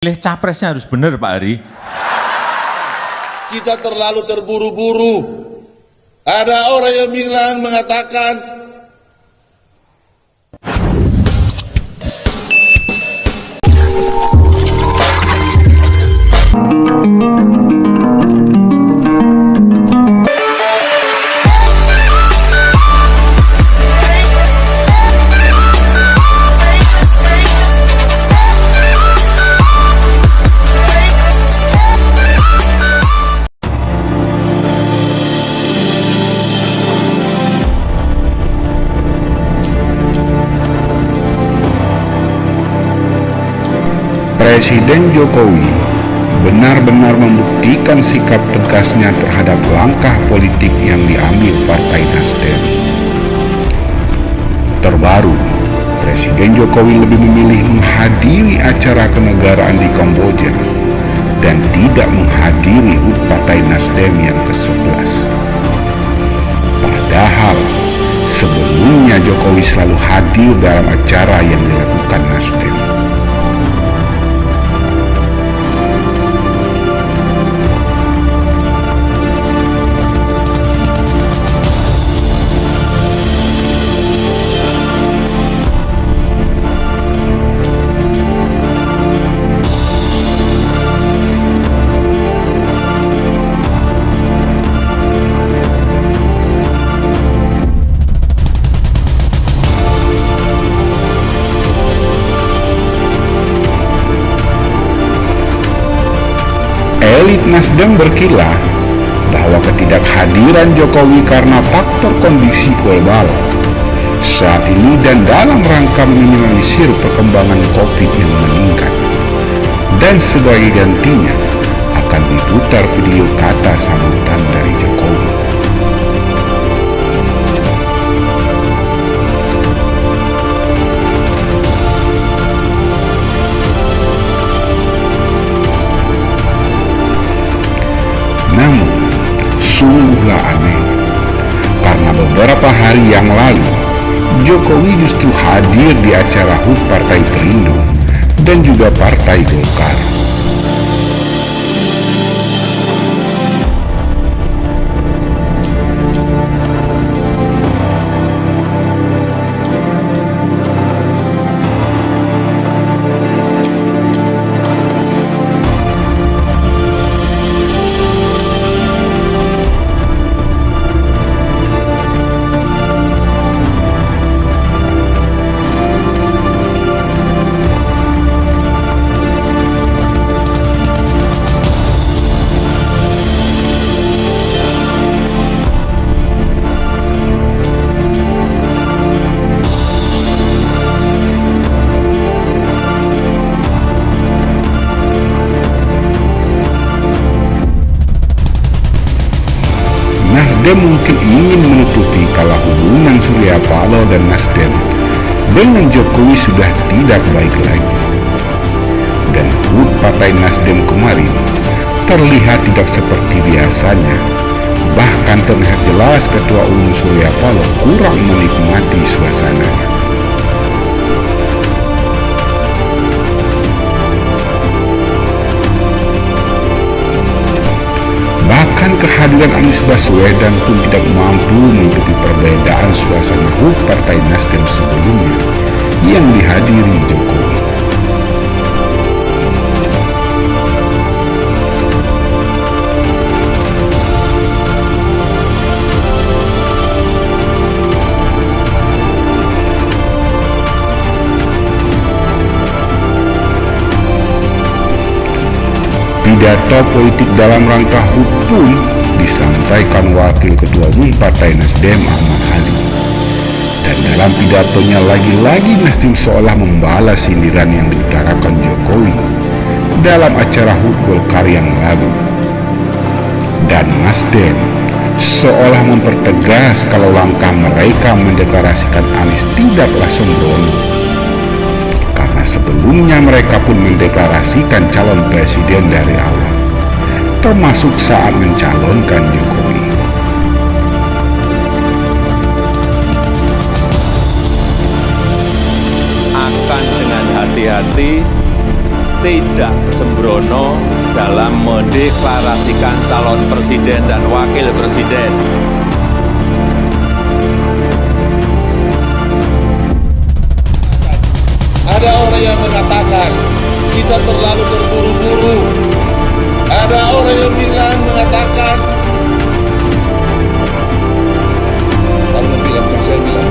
Pilih capresnya harus benar Pak Hari. Kita terlalu terburu-buru. Ada orang yang bilang mengatakan Presiden Jokowi benar-benar membuktikan sikap tegasnya terhadap langkah politik yang diambil Partai Nasdem. Terbaru, Presiden Jokowi lebih memilih menghadiri acara kenegaraan di Kamboja dan tidak menghadiri HUT Partai Nasdem yang ke-11. Padahal sebelumnya Jokowi selalu hadir dalam acara yang dilakukan Nasdem. Elit Nasdem berkilah bahwa ketidakhadiran Jokowi karena faktor kondisi global saat ini dan dalam rangka meminimalisir perkembangan COVID yang meningkat, dan sebagai gantinya akan diputar video kata sambutan dari Jokowi. Namun, sungguhlah aneh, karena beberapa hari yang lalu, Jokowi justru hadir di acara HUT Partai Perindo dan juga Partai Golkar. Nasdem mungkin ingin menutupi kalau hubungan Surya Paloh dan Nasdem dengan Jokowi sudah tidak baik lagi. Dan HUT Partai Nasdem kemarin terlihat tidak seperti biasanya. Bahkan terlihat jelas Ketua Umum Surya Paloh kurang menikmati suasananya. Bahkan kehadiran Anies Baswedan pun tidak mampu menutupi perbedaan suasana HUT Partai Nasdem sebelumnya yang dihadiri Jokowi. Pidato politik dalam rangka HUT pun disampaikan Wakil Ketua Umum Partai Nasdem Ahmad Ali. Dan dalam pidatonya lagi-lagi Nasdem seolah membalas sindiran yang diutarakan Jokowi dalam acara HUT Golkar yang lalu. Dan Nasdem seolah mempertegas kalau langkah mereka mendeklarasikan Anies tidaklah sembrono. Karena sebelumnya mereka pun mendeklarasikan calon presiden dari awal, termasuk saat mencalonkan Jokowi. Akan dengan hati-hati tidak sembrono dalam mendeklarasikan calon presiden dan wakil presiden. Ada orang yang mengatakan kita terlalu terburu-buru. Ada orang yang mengatakan, saya bilang.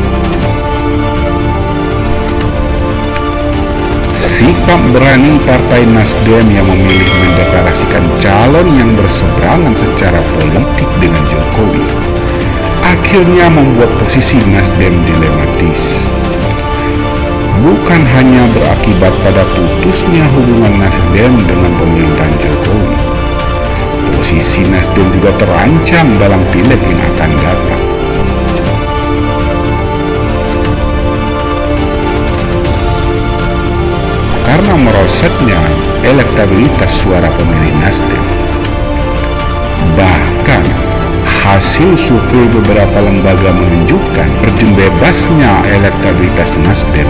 Sikap berani Partai Nasdem yang memilih mendeklarasikan calon yang berseberangan secara politik dengan Jokowi akhirnya membuat posisi Nasdem dilematis. Bukan hanya berakibat pada putusnya hubungan Nasdem dengan pemerintahan Jokowi, posisi Nasdem juga terancam dalam pileg yang akan datang. Karena merosotnya elektabilitas suara pemilih Nasdem. Bahkan hasil survei beberapa lembaga menunjukkan bebasnya elektabilitas Nasdem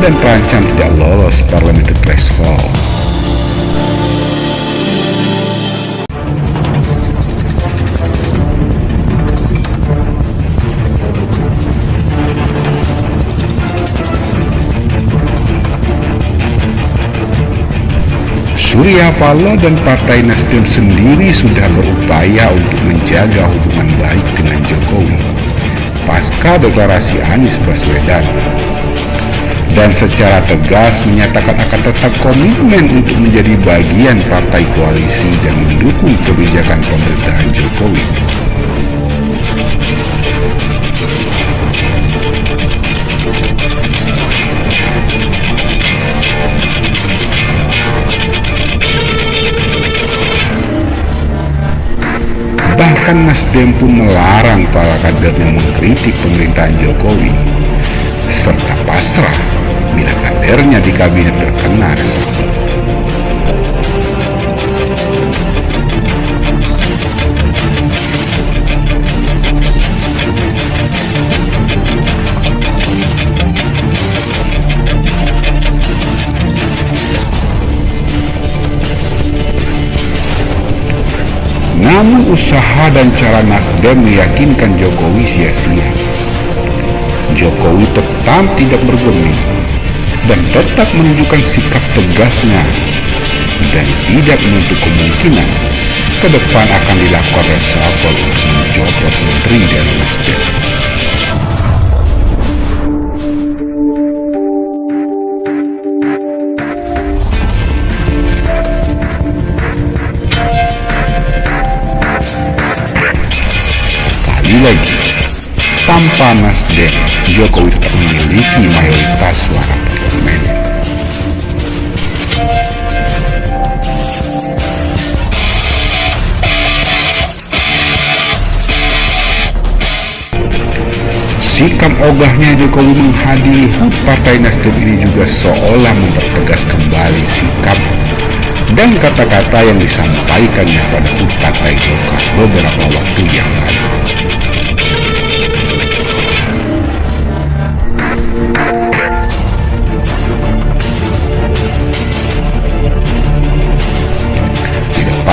dan terancam tidak lolos parliamentary threshold. Surya Paloh dan Partai Nasdem sendiri sudah berupaya untuk menjaga hubungan baik dengan Jokowi pasca deklarasi Anies Baswedan, dan secara tegas menyatakan akan tetap komitmen untuk menjadi bagian partai koalisi dan mendukung kebijakan pemerintahan Jokowi. Bahkan Nasdem pun melarang para kadernya mengkritik pemerintahan Jokowi, serta pasrah bila kadernya di kabinet terkena reshuffle. Namun usaha dan cara Nasdem meyakinkan Jokowi sia-sia. Jokowi tetap tidak bergeming dan tetap menunjukkan sikap tegasnya dan tidak menutup kemungkinan ke depan akan dilakukan reshuffle untuk mencopot menteri dari Nasdem. Lagi, tanpa Nasdem, Jokowi tetap memiliki mayoritas suara parlemen. Sikap ogahnya Jokowi menghadiri HUT Partai Nasdem ini juga seolah mempertegas kembali sikap dan kata-kata yang disampaikannya pada HUT Partai Golkar beberapa waktu yang lalu.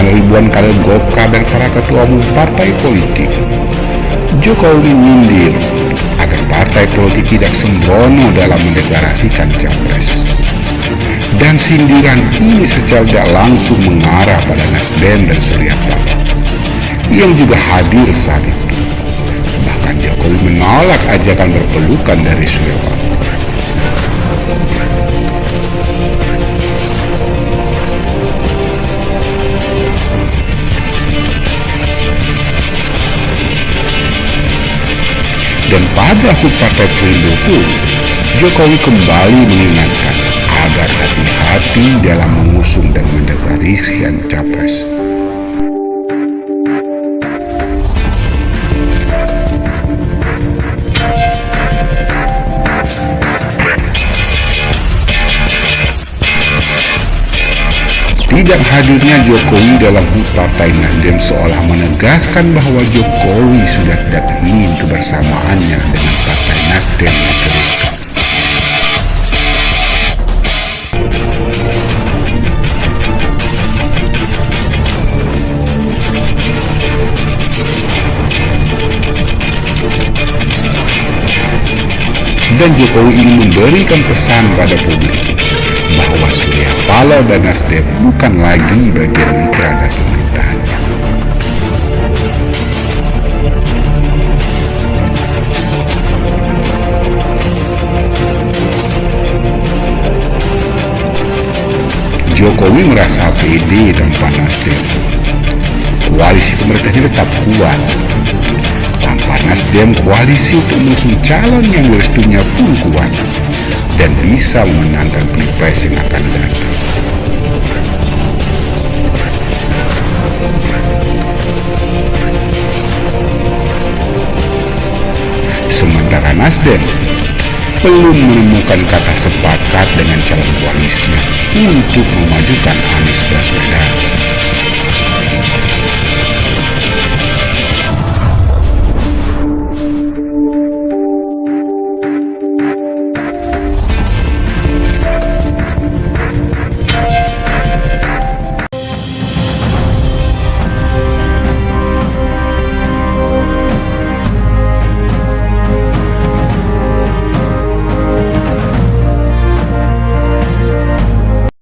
Ribuan kader Golkar dan para ketua umum partai politik, Jokowi menyindir agar partai politik tidak sembrono dalam mendeklarasikan capres. Dan sindiran ini secara tidak langsung mengarah pada Nasdem dan Surya Paloh yang juga hadir saat itu. Bahkan Jokowi menolak ajakan berpelukan dari Surya Paloh. Dan pada HUT Partai Perindo pun, Jokowi kembali mengingatkan agar hati-hati dalam mengusung dan mendeklarasikan capres. Tidak hadirnya Jokowi dalam HUT Partai Nasdem seolah menegaskan bahwa Jokowi sudah tidak ingin kebersamaannya dengan Partai Nasdem diteruskan. Dan Jokowi ingin memberikan pesan pada publik bahwa Surya Paloh dan Nasdem bukan lagi bagian mitra dari pemerintahannya. Jokowi merasa pede tanpa Nasdem. Koalisi pemerintahnya tetap kuat. Tanpa Nasdem, koalisi untuk mengusung calon yang restunya pun kuat dan bisa memenangkan pilpres yang akan datang. Sementara Nasdem belum menemukan kata sepakat dengan calon koalisinya untuk memajukan Anies